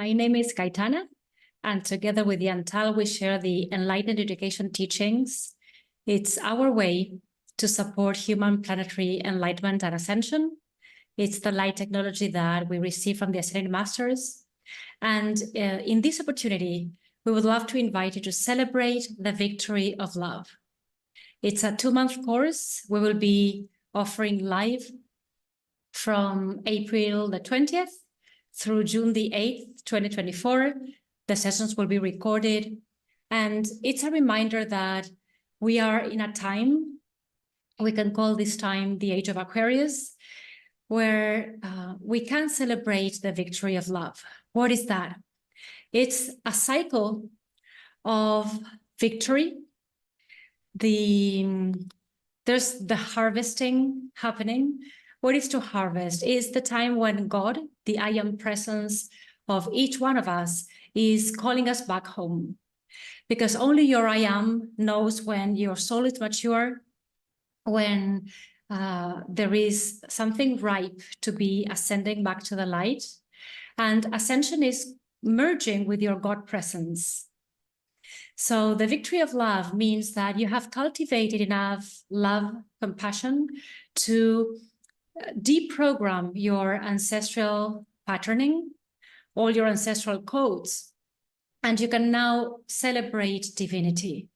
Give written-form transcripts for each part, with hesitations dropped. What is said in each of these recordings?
My name is Gaitana, and together with Yantal, we share the Enlightened Education teachings. It's our way to support human planetary enlightenment and ascension. It's the light technology that we receive from the Ascended Masters. And in this opportunity, we would love to invite you to celebrate the victory of love. It's a 2-month course. We will be offering live from April the 20th through June the 8th, 2024. The sessions will be recorded. And it's a reminder that we are in a time, we can call this time the age of Aquarius, where we can celebrate the victory of love. What is that? It's a cycle of victory. There's the harvesting happening. What is to harvest? Is the time when God, the I Am presence of each one of us, is calling us back home. Because only your I Am knows when your soul is mature, when there is something ripe to be ascending back to the light. And ascension is merging with your God presence. So the victory of love means that you have cultivated enough love, compassion to deprogram your ancestral patterning, all your ancestral codes, and you can now celebrate divinity.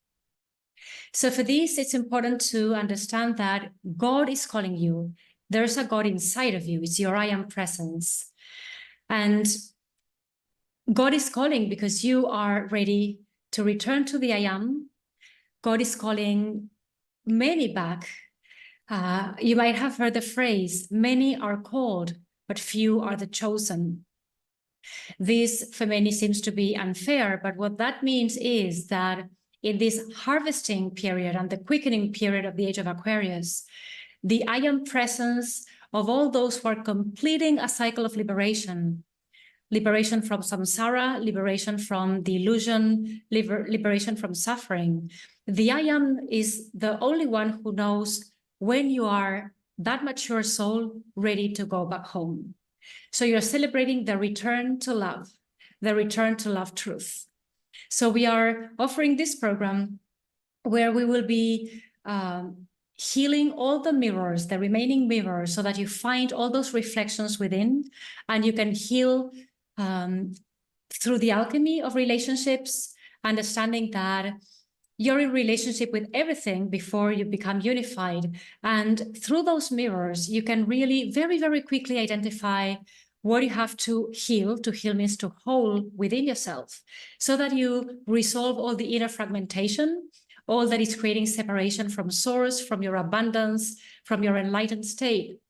So for this, it's important to understand that God is calling you. There's a God inside of you. It's your I Am presence. And God is calling because you are ready to return to the I Am. God is calling many back. You might have heard the phrase, many are called, but few are the chosen. This for many seems to be unfair, but what that means is that in this harvesting period and the quickening period of the age of Aquarius, the I Am presence of all those who are completing a cycle of liberation, liberation from samsara, liberation from the illusion, liberation from suffering. The I Am is the only one who knows when you are that mature soul ready to go back home. So you're celebrating the return to love, the return to love truth. So we are offering this program where we will be healing all the mirrors, the remaining mirrors, so that you find all those reflections within and you can heal through the alchemy of relationships, understanding that you're in relationship with everything before you become unified. And through those mirrors, you can really very, very quickly identify what you have to heal. To heal means to hold within yourself so that you resolve all the inner fragmentation, all that is creating separation from source, from your abundance, from your enlightened state.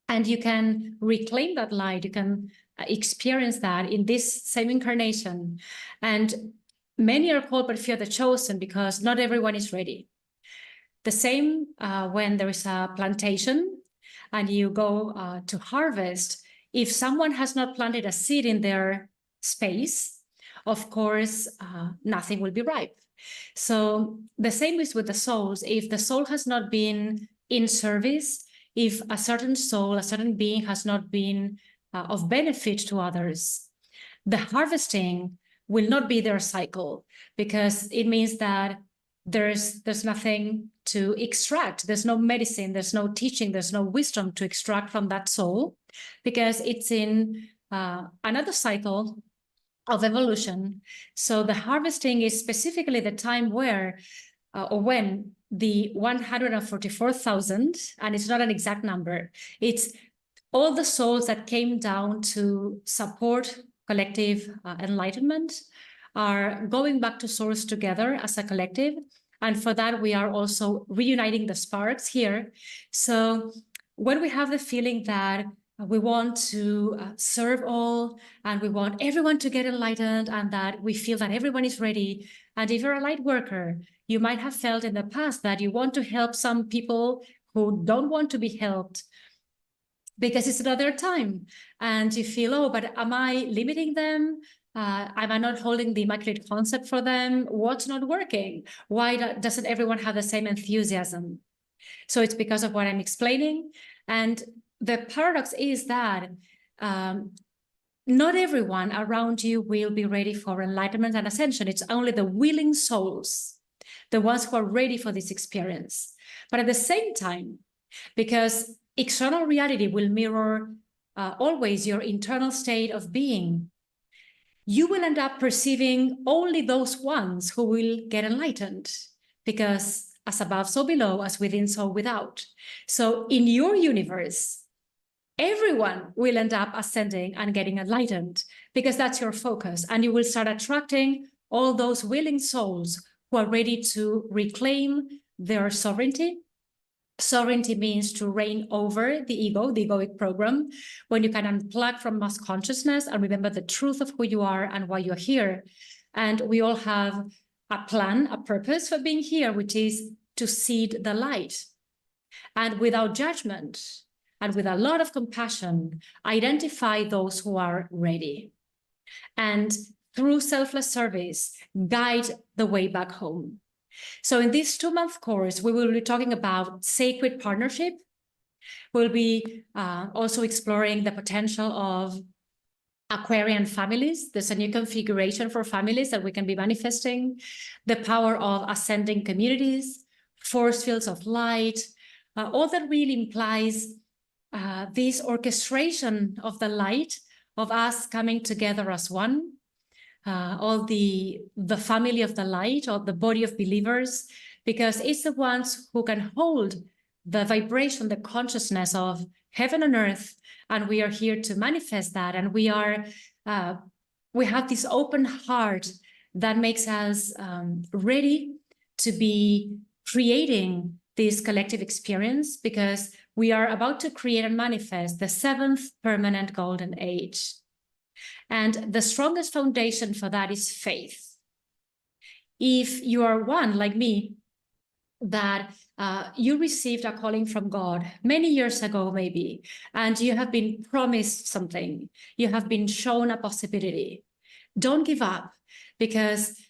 And you can reclaim that light. You can experience that in this same incarnation. And many are called, but few are the chosen, because not everyone is ready. The same when there is a plantation and you go to harvest. If someone has not planted a seed in their space, of course, nothing will be ripe. So the same is with the souls. If the soul has not been in service, if a certain soul, a certain being has not been of benefit to others, the harvesting will not be their cycle, because it means that there's nothing to extract. There's no medicine, there's no teaching, there's no wisdom to extract from that soul, because it's in another cycle of evolution. So the harvesting is specifically the time where or when the 144,000, and it's not an exact number, it's all the souls that came down to support collective enlightenment are going back to source together as a collective. And for that, we are also reuniting the sparks here. So when we have the feeling that we want to serve all and we want everyone to get enlightened and that we feel that everyone is ready, and if you're a light worker, you might have felt in the past that you want to help some people who don't want to be helped because it's not their time. And you feel, oh, but am I limiting them? Am I not holding the Immaculate Concept for them? What's not working? Why doesn't everyone have the same enthusiasm? So it's because of what I'm explaining. And the paradox is that not everyone around you will be ready for enlightenment and ascension. It's only the willing souls, the ones who are ready for this experience. But at the same time, because external reality will mirror always your internal state of being, you will end up perceiving only those ones who will get enlightened, because as above, so below, as within, so without. So in your universe, everyone will end up ascending and getting enlightened, because that's your focus. And you will start attracting all those willing souls who are ready to reclaim their sovereignty. Sovereignty means to reign over the ego, the egoic program, when you can unplug from mass consciousness and remember the truth of who you are and why you're here. And we all have a plan, a purpose for being here, which is to seed the light. And without judgment and with a lot of compassion, identify those who are ready. And through selfless service, guide the way back home. So in this 2-month course, we will be talking about sacred partnership. We'll be also exploring the potential of Aquarian families. There's a new configuration for families that we can be manifesting, the power of ascending communities, force fields of light. All that really implies this orchestration of the light, of us coming together as one. All the family of the light, or the body of believers, because it's the ones who can hold the vibration, the consciousness of heaven and earth, and we are here to manifest that. And we have this open heart that makes us ready to be creating this collective experience, because we are about to create and manifest the 7th permanent golden age. And the strongest foundation for that is faith. If you are one like me, that you received a calling from God many years ago, maybe, and you have been promised something, you have been shown a possibility, don't give up, because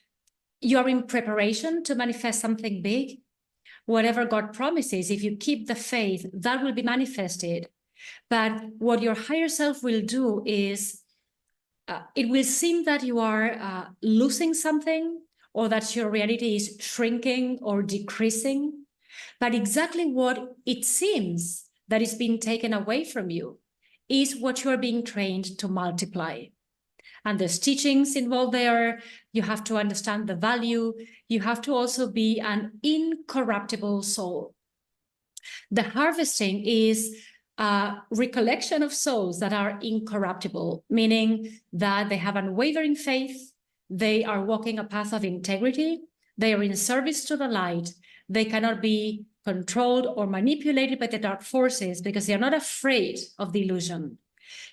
you're in preparation to manifest something big. Whatever God promises, if you keep the faith, that will be manifested. But what your higher self will do is, it will seem that you are losing something, or that your reality is shrinking or decreasing. But exactly what it seems that is being taken away from you is what you are being trained to multiply. And there's teachings involved there. You have to understand the value. You have to also be an incorruptible soul. The harvesting is a recollection of souls that are incorruptible, meaning that they have unwavering faith, they are walking a path of integrity, they are in service to the light, they cannot be controlled or manipulated by the dark forces, because they are not afraid of the illusion.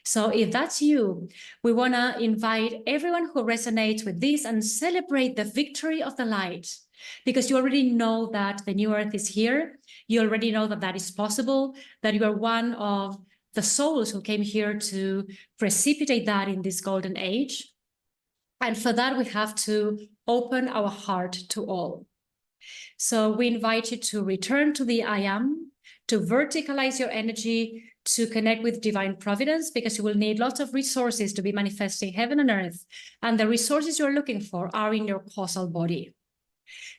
So if that's you, we want to invite everyone who resonates with this and celebrate the victory of the light, because you already know that the new earth is here. You already know that that is possible, that you are one of the souls who came here to precipitate that in this golden age. And for that, we have to open our heart to all. So we invite you to return to the I am, to verticalize your energy, to connect with divine providence, because you will need lots of resources to be manifesting heaven and earth. And the resources you're looking for are in your causal body.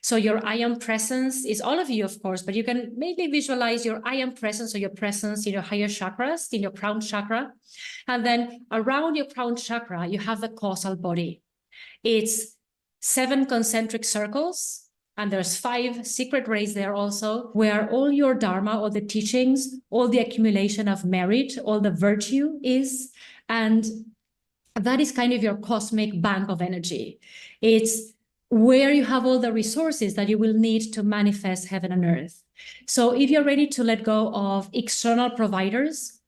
So your I am presence is all of you, of course, but you can maybe visualize your I am presence, or your presence in your higher chakras, in your crown chakra. And then around your crown chakra, you have the causal body. It's 7 concentric circles, and there's 5 secret rays there also, where all your dharma, all the teachings, all the accumulation of merit, all the virtue is. And that is kind of your cosmic bank of energy. It's where you have all the resources that you will need to manifest heaven and earth. So if you're ready to let go of external providers,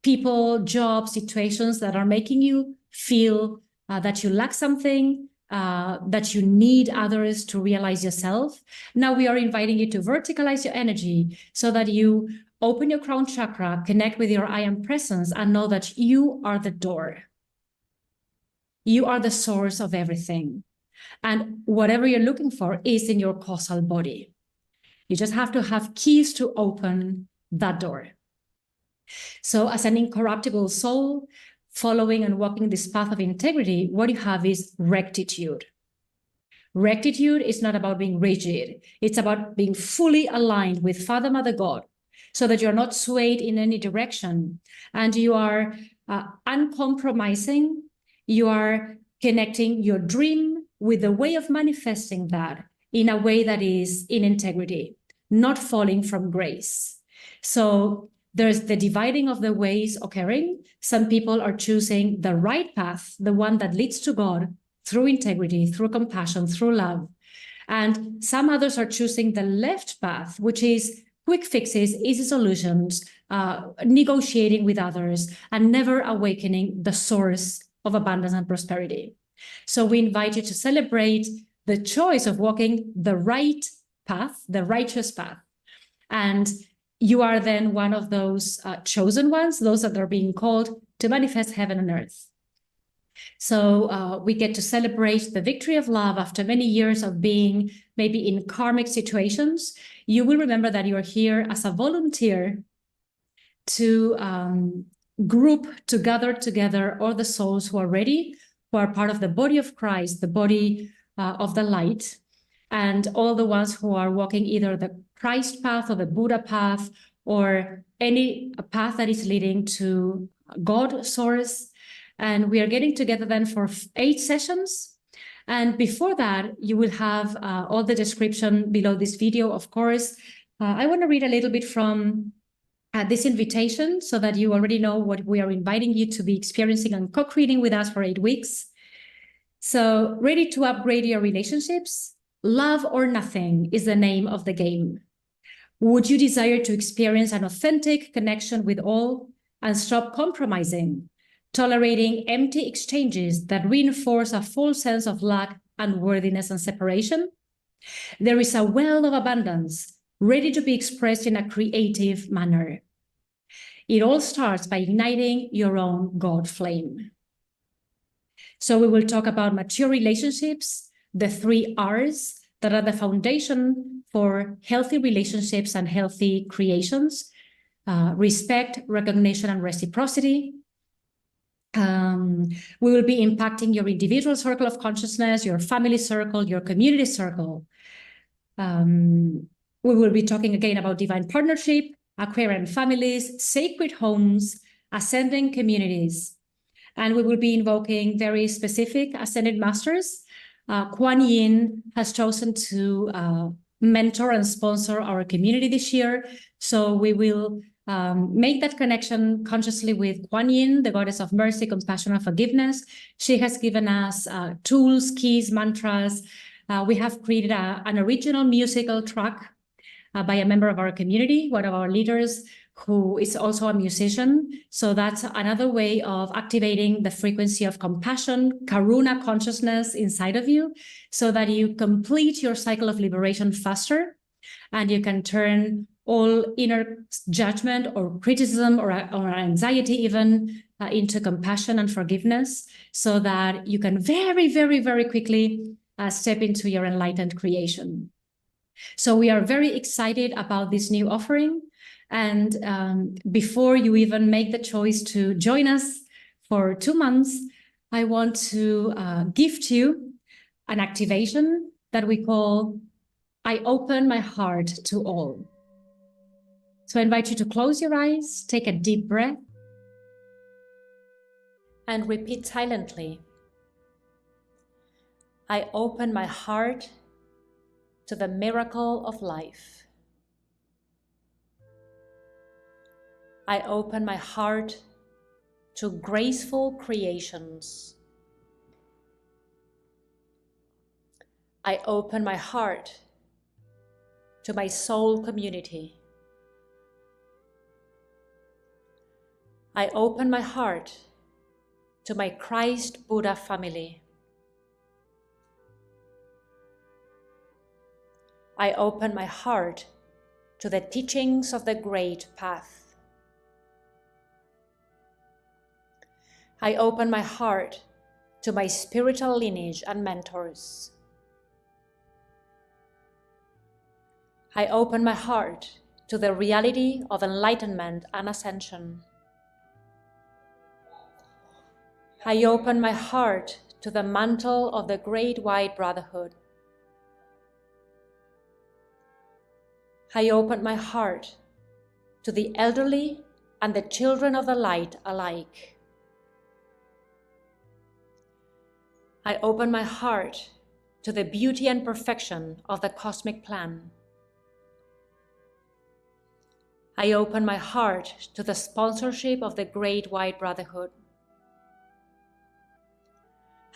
people, jobs, situations that are making you feel that you lack something, that you need others to realize yourself, now we are inviting you to verticalize your energy so that you open your crown chakra, connect with your I am presence, and know that you are the door. You are the source of everything. And whatever you're looking for is in your causal body. You just have to have keys to open that door. So as an incorruptible soul, following and walking this path of integrity, what you have is rectitude. Rectitude is not about being rigid. It's about being fully aligned with Father, Mother, God, so that you're not swayed in any direction. And you are uncompromising. You are connecting your dream with the way of manifesting that in a way that is in integrity, not falling from grace. So there's the dividing of the ways occurring. Some people are choosing the right path, the one that leads to God, through integrity, through compassion, through love. And some others are choosing the left path, which is quick fixes, easy solutions, negotiating with others, and never awakening the source of abundance and prosperity. So we invite you to celebrate the choice of walking the right path, the righteous path. And you are then one of those chosen ones, those that are being called to manifest heaven on earth. So we get to celebrate the victory of love after many years of being maybe in karmic situations. You will remember that you are here as a volunteer to gather together all the souls who are ready, who are part of the body of Christ, the body of the light, and all the ones who are walking either the Christ path or the Buddha path or any path that is leading to God source. And we are getting together then for 8 sessions. And before that, you will have all the description below this video, of course. I want to read a little bit from this invitation so that you already know what we are inviting you to be experiencing and co-creating with us for 8 weeks. So, ready to upgrade your relationships? Love or nothing is the name of the game. Would you desire to experience an authentic connection with all and stop compromising, tolerating empty exchanges that reinforce a false sense of lack, unworthiness, and separation? There is a well of abundance ready to be expressed in a creative manner. It all starts by igniting your own God flame. So we will talk about mature relationships, the 3 R's that are the foundation for healthy relationships and healthy creations: respect, recognition, and reciprocity. We will be impacting your individual circle of consciousness, your family circle, your community circle. We will be talking again about divine partnership, Aquarian families, sacred homes, ascending communities. And we will be invoking very specific ascended masters. Kuan Yin has chosen to mentor and sponsor our community this year. So we will make that connection consciously with Kuan Yin, the goddess of mercy, compassion, and forgiveness. She has given us tools, keys, mantras. We have created an original musical track by a member of our community, one of our leaders, who is also a musician. So that's another way of activating the frequency of compassion, karuna consciousness inside of you, so that you complete your cycle of liberation faster, and you can turn all inner judgment or criticism or anxiety even into compassion and forgiveness, so that you can very, very, very quickly step into your enlightened creation. So we are very excited about this new offering. And before you even make the choice to join us for 2 months, I want to gift you an activation that we call I Open My Heart to All. So I invite you to close your eyes, take a deep breath, and repeat silently. I open my heart to the miracle of life. I open my heart to graceful creations. I open my heart to my soul community. I open my heart to my Christ Buddha family. I open my heart to the teachings of the Great Path. I open my heart to my spiritual lineage and mentors. I open my heart to the reality of enlightenment and ascension. I open my heart to the mantle of the Great White Brotherhood. I open my heart to the elderly and the children of the light alike. I open my heart to the beauty and perfection of the cosmic plan. I open my heart to the sponsorship of the Great White Brotherhood.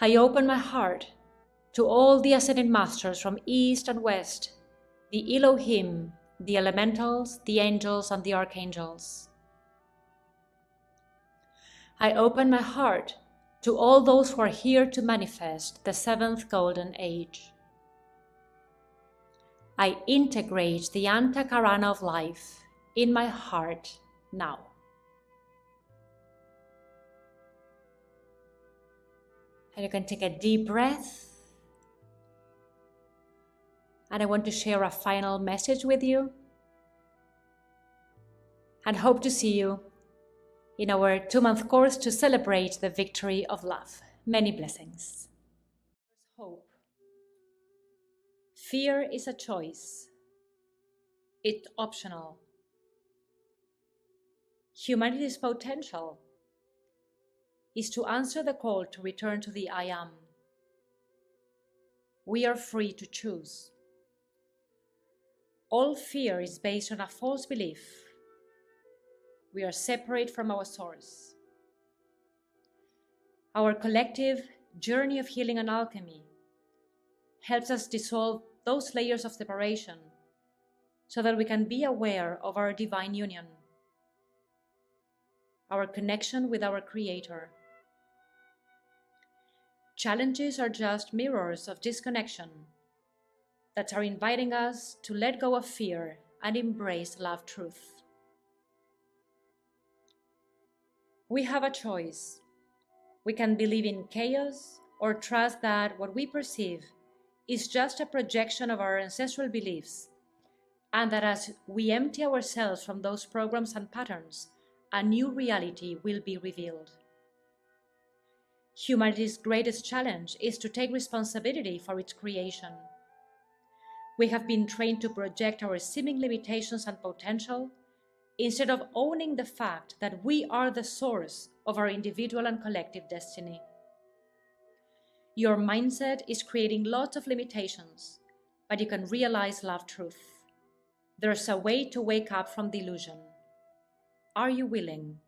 I open my heart to all the ascended masters from East and West, the Elohim, the elementals, the angels, and the archangels. I open my heart to all those who are here to manifest the seventh golden age. I integrate the Antakarana of life in my heart now. And you can take a deep breath. And I want to share a final message with you. And hope to see you in our 2-month course to celebrate the victory of love. Many blessings. Hope. Fear is a choice. It's optional. Humanity's potential is to answer the call to return to the I Am. We are free to choose. All fear is based on a false belief. We are separate from our source. Our collective journey of healing and alchemy helps us dissolve those layers of separation so that we can be aware of our divine union, our connection with our Creator. Challenges are just mirrors of disconnection that are inviting us to let go of fear and embrace love truth. We have a choice. We can believe in chaos or trust that what we perceive is just a projection of our ancestral beliefs, and that as we empty ourselves from those programs and patterns, a new reality will be revealed. Humanity's greatest challenge is to take responsibility for its creation. We have been trained to project our seeming limitations and potential instead of owning the fact that we are the source of our individual and collective destiny. Your mindset is creating lots of limitations, but you can realize love truth. There's a way to wake up from the illusion. Are you willing?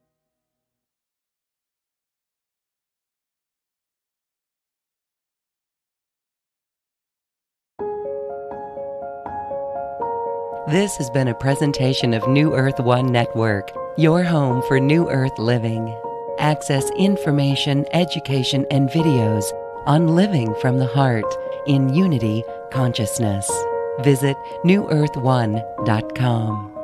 This has been a presentation of New Earth One Network, your home for New Earth living. Access information, education, and videos on living from the heart in unity consciousness. Visit newearth1.com.